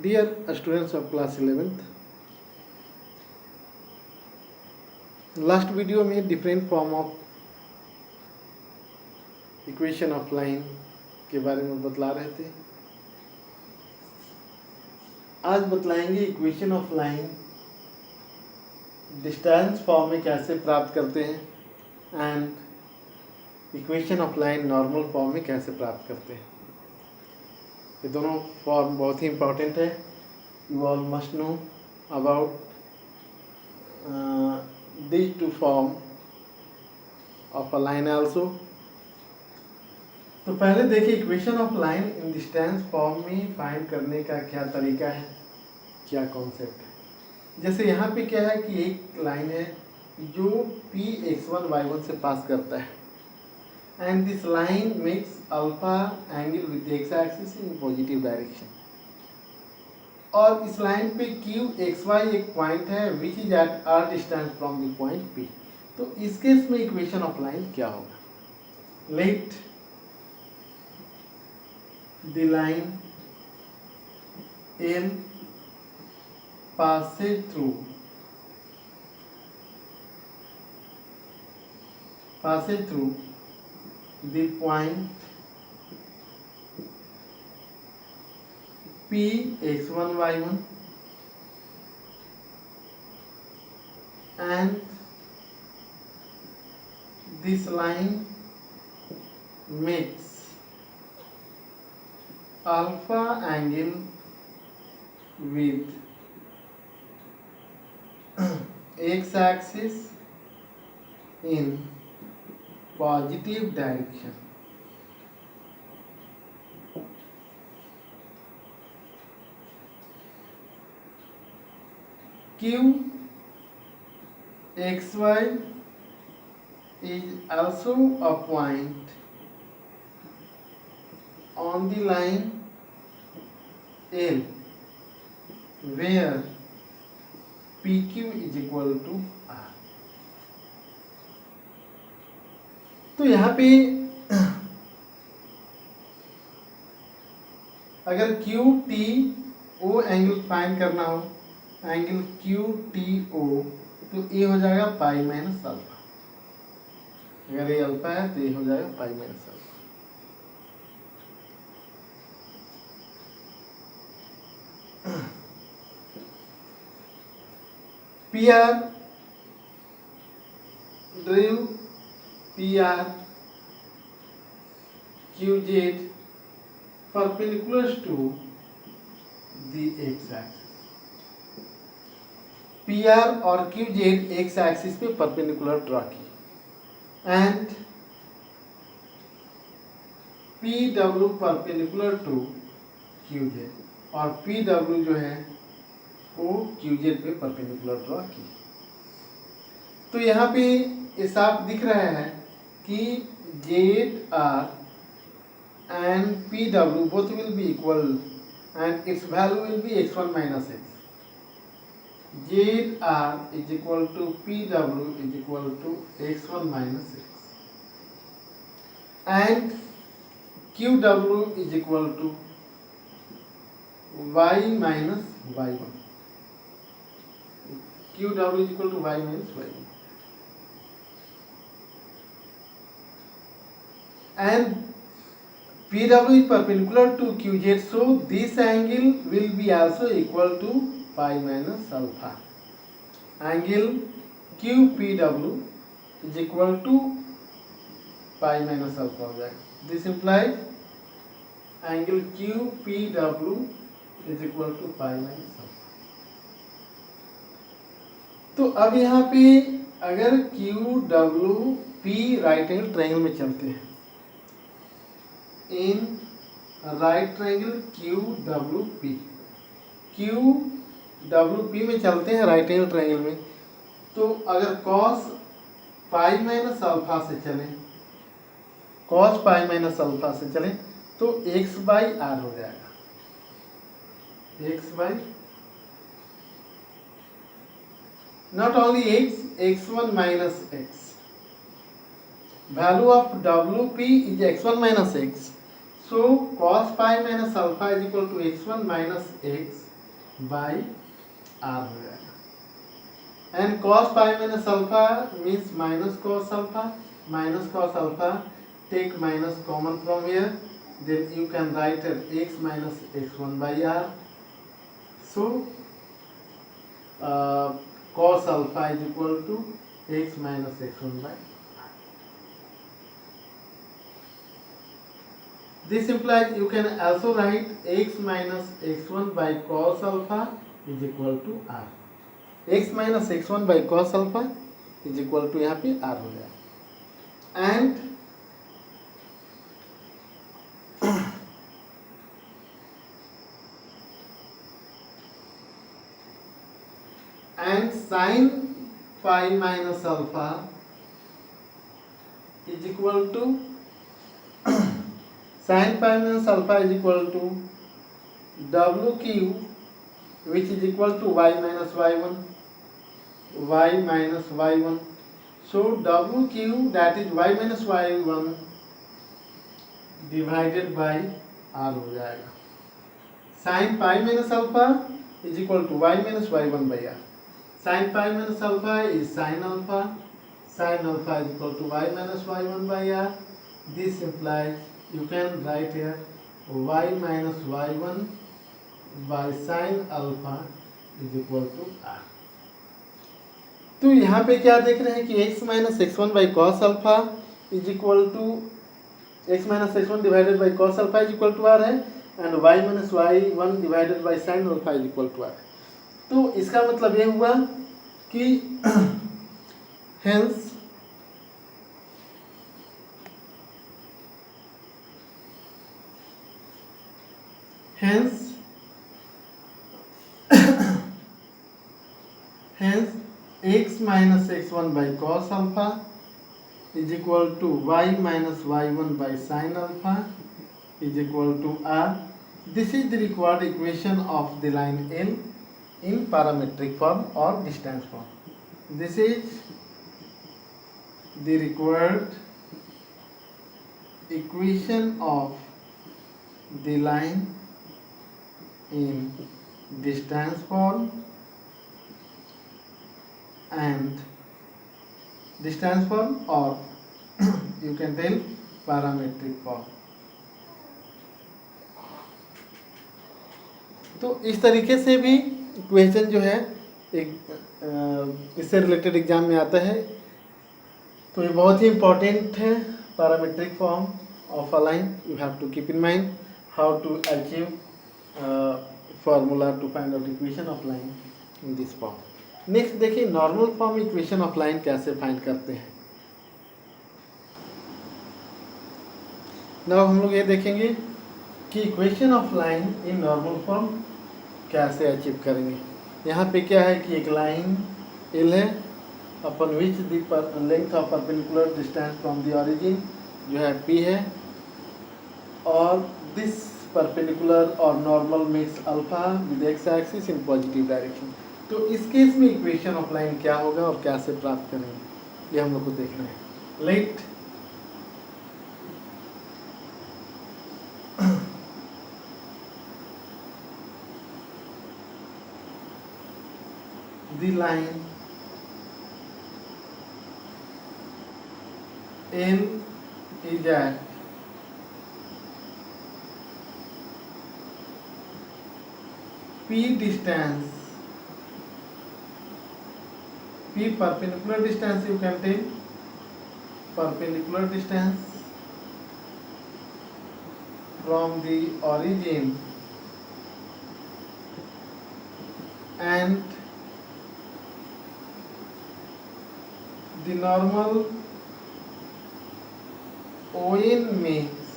Dear students of class 11th, last video में different form of equation of line के बारे में बतला रहे थे। आज बतलाएंगे equation of line distance form में कैसे प्राप्त करते हैं and equation of line normal form में कैसे प्राप्त करते हैं। ये दोनों फॉर्म बहुत ही इम्पोर्टेंट है। You all must know about these two form of a line also। तो पहले देखिए equation of line in distance form में फाइंड करने का क्या तरीका है, क्या कॉन्सेप्ट है। जैसे यहाँ पे क्या है कि एक लाइन है जो पी x1 y1 से पास करता है and this line makes alpha angle with x axis in positive direction. और इस लाइन पे क्यू एक्स वाई एक पॉइंट है which is at r distance from the point P. तो इस केस में इक्वेशन ऑफ लाइन क्या होगा, let the line L passes through the point P x1 y1 and this line makes alpha angle with x axis in positive direction। Q xy is also a point on the line L where PQ is equal to R। तो यहाँ पे अगर Q T O angle find करना हो, angle Q T ओ, तो ए हो जाएगा pi minus alpha. अगर ये अल्फा है तो ये हो जाएगा pi minus alpha. P R drew P R Q Z perpendicular to the x axis. P R और क्यू जेड एक्स एक्सिस पे परपेंडिकुलर ड्रॉ की and P W perpendicular to Q Z और P W जो है वो Q Z पे perpendicular draw की। तो यहाँ पे ये साफ दिख रहा है कि Z R and PW both will be equal and its value will be x1 minus x। ZR is equal to PW is equal to x1 minus x and QW is equal to y minus y1। QW is equal to y minus y1 and PW is perpendicular to QZ, so this angle will be also equal to pi minus alpha। Angle QPW is equal to pi minus alpha हो जाएगा। This implies angle QPW is equal to pi minus alpha। तो अब यहाँ पे अगर QWP right angle triangle में चलते हैं, in right triangle QWP, QWP में चलते हैं राइट एंगल ट्रायंगल में, तो अगर cos पाई माइनस अल्फा से चलें, cos पाई माइनस अल्फा से चलें तो x बाई आर हो जाएगा। x by not only x1 minus x, value of WP is x1 minus x। So cos pi minus alpha is equal to x1 minus x by r हो जाएगा। And cos pi minus alpha means minus cos alpha, minus cos alpha take minus common from here, then you can write as x minus x1 by r. So cos alpha is equal to x minus x1 by r. This implies you can also write x minus x1 by cos alpha is equal to r. x minus x1 by cos alpha is equal to यहाँ पे r हो गया। And sin pi minus alpha is equal to sin pi minus alpha is equal to w cube, which is equal to y minus y1, y minus y1. So w cube, that is y minus y1 divided by r हो जाएगा। sin pi minus alpha is equal to y minus y1 by r. Sin pi minus alpha is sin alpha. Sin alpha is equal to y minus y1 by r. This implies you can write here y minus y1 by sin alpha is equal to r. तो यहाँ पे क्या देख रहे हैं कि x minus x1 by cos alpha is equal to x minus x1 divided by cos alpha is equal to r है, and y minus y1 divided by sin alpha is equal to r. तो इसका मतलब ये हुआ कि hence x minus x1 by cos alpha is equal to y minus y1 by sin alpha is equal to r. This is the required equation of the line L in parametric form or distance form. This is the required equation of the line in distance form and distance form, or you can tell parametric form. तो इस तरीके से भी question जो है एक इससे related exam में आता है। तो ये बहुत ही इम्पोर्टेंट है, parametric form of a line. You have to keep in mind how to achieve formula to find out equation of line in this form. Next देखिए normal form equation of line कैसे find करते हैं। Now हम लोग ये देखेंगे कि equation of line in normal form कैसे अचीव करेंगे। यहाँ पे क्या है कि एक लाइन L है अपन which the length of perpendicular distance from the origin जो है P है, और दिस परपेंडिकुलर और normal makes alpha with x axis in positive direction. तो इस केस में इक्वेशन ऑफ लाइन क्या होगा और कैसे प्राप्त करेंगे ये हम लोग को देखना है। Let the line L is at P distance, P perpendicular distance, you can take perpendicular distance from the origin and the normal ON makes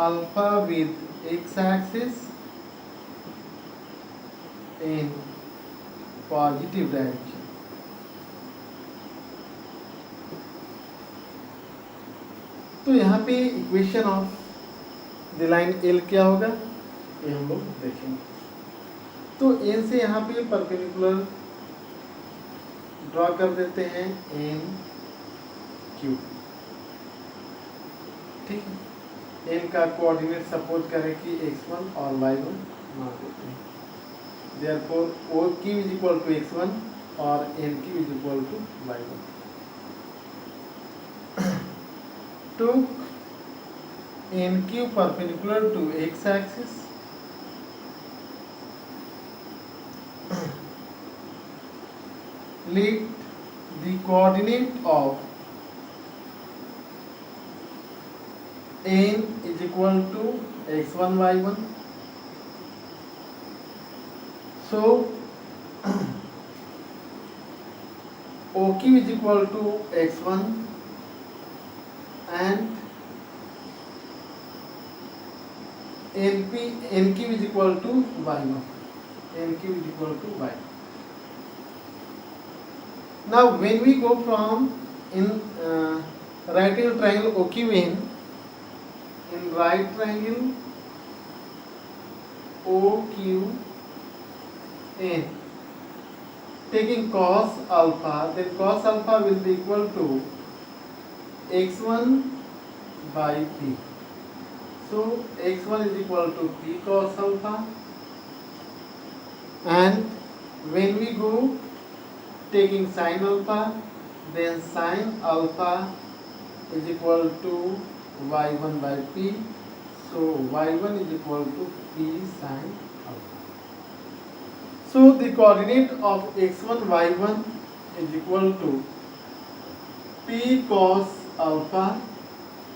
alpha with x-axis in positive direction. तो यहाँ पे equation of the line L क्या होगा ये हम लोग देखेंगे। तो N से यहाँ पे परपेंडिकुलर ड्रॉ कर देते हैं N Q, ठीक है। n का कोऑर्डिनेट सपोज करें कि x1 और y1 मान लेते हैं। Therefore OQ is equal to x1 और NQ is equal to y1. Took NQ perpendicular to x-axis. Let the coordinate of n is equal to x1 y1. So OQ is equal to x1 and NQ is equal to y1. NQ is equal to y. Now when we go from in right angle triangle OQN, in right triangle OQN, taking cos alpha, then cos alpha will be equal to x1 by p. So x1 is equal to p cos alpha, and when we go taking sin alpha, then sin alpha is equal to y1 by p. So y1 is equal to p sin alpha. So the coordinate of x1 y1 is equal to p cos alpha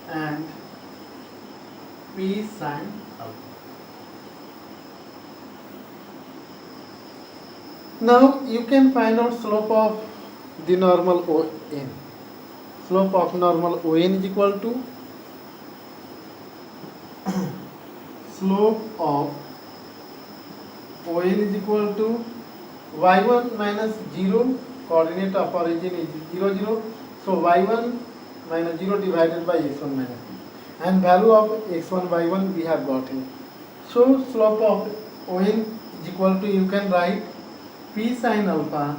and p sin alpha. Now you can find out slope of the normal ON. Slope of normal ON is equal to slope of ON is equal to y1 minus 0, coordinate of origin is 0 0, so y1 minus 0 divided by x1 minus p, and value of x1 y1 we have got here. So slope of ON is equal to, you can write p sin alpha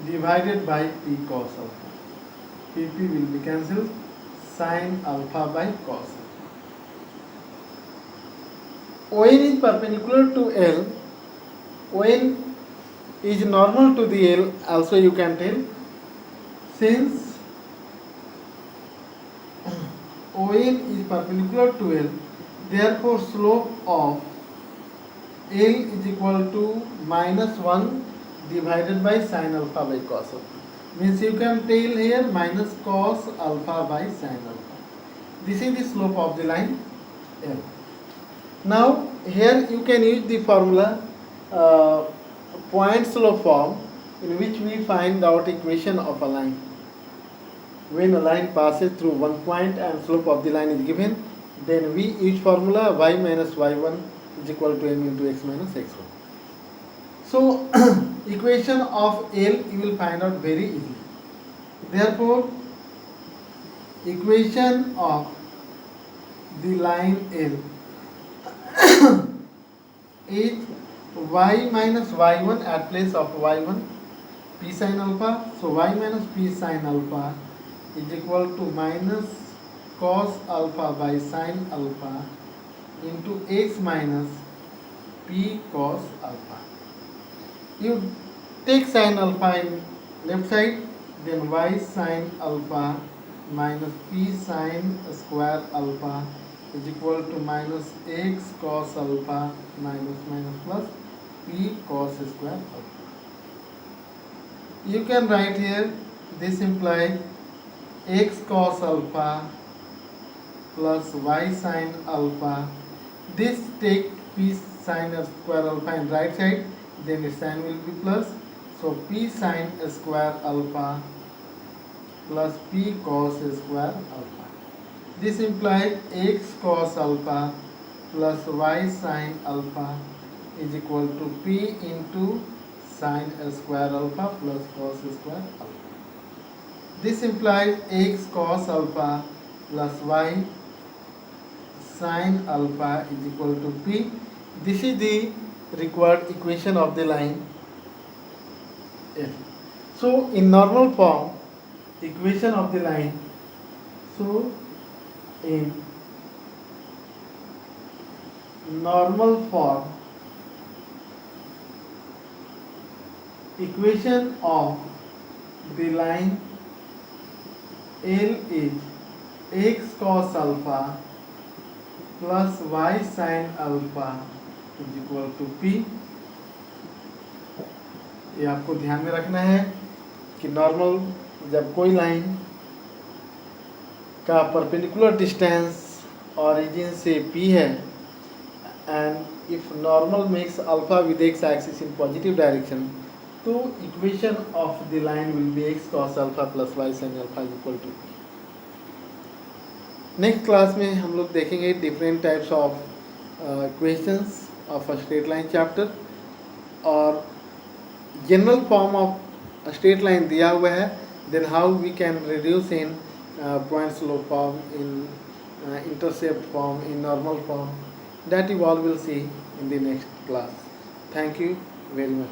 divided by p cos alpha. P will be cancelled, sin alpha by cos alpha. ON is perpendicular to L. ON is normal to the L, also you can tell. Since ON is perpendicular to L, therefore slope of L is equal to minus 1 divided by sin alpha by cos alpha. Means you can tell here minus cos alpha by sin alpha. This is the slope of the line L. Now here you can use the formula point slope form, in which we find out equation of a line. When a line passes through one point and slope of the line is given, then we use formula y minus y1 is equal to m into x minus x1. So equation of L you will find out very easily. Therefore equation of the line L is y minus y1 at place of y1 p sin alpha. So y minus p sin alpha is equal to minus cos alpha by sin alpha into x minus p cos alpha. You take sin alpha in left side, then y sin alpha minus p sin square alpha is equal to minus x cos alpha minus plus p cos square alpha. You can write here, this implies x cos alpha plus y sin alpha. This take p sin square alpha in right side, then its sign will be plus. So p sin square alpha plus p cos square alpha. This implies x cos alpha plus y sin alpha is equal to p into sin square alpha plus cos square alpha. This implies x cos alpha plus y sin alpha is equal to p. This is the required equation of the line F. So in normal form, equation of the line, so in normal form equation of the line L is x cos alpha plus y sin alpha is equal to P। ये आपको ध्यान में रखना है कि normal जब कोई line का परपेंडिकुलर डिस्टेंस ऑरिजिन से P है and if normal makes alpha with x axis in positive direction, तो equation of the line will be x cos alpha plus y sin alpha is equal to P। Next class में हम लोग देखेंगे different types of equations of a straight line chapter, और general form of straight line दिया हुआ है, then how we can reduce in point slope form, in intercept form, in normal form, that you all will see in the next class. Thank you very much.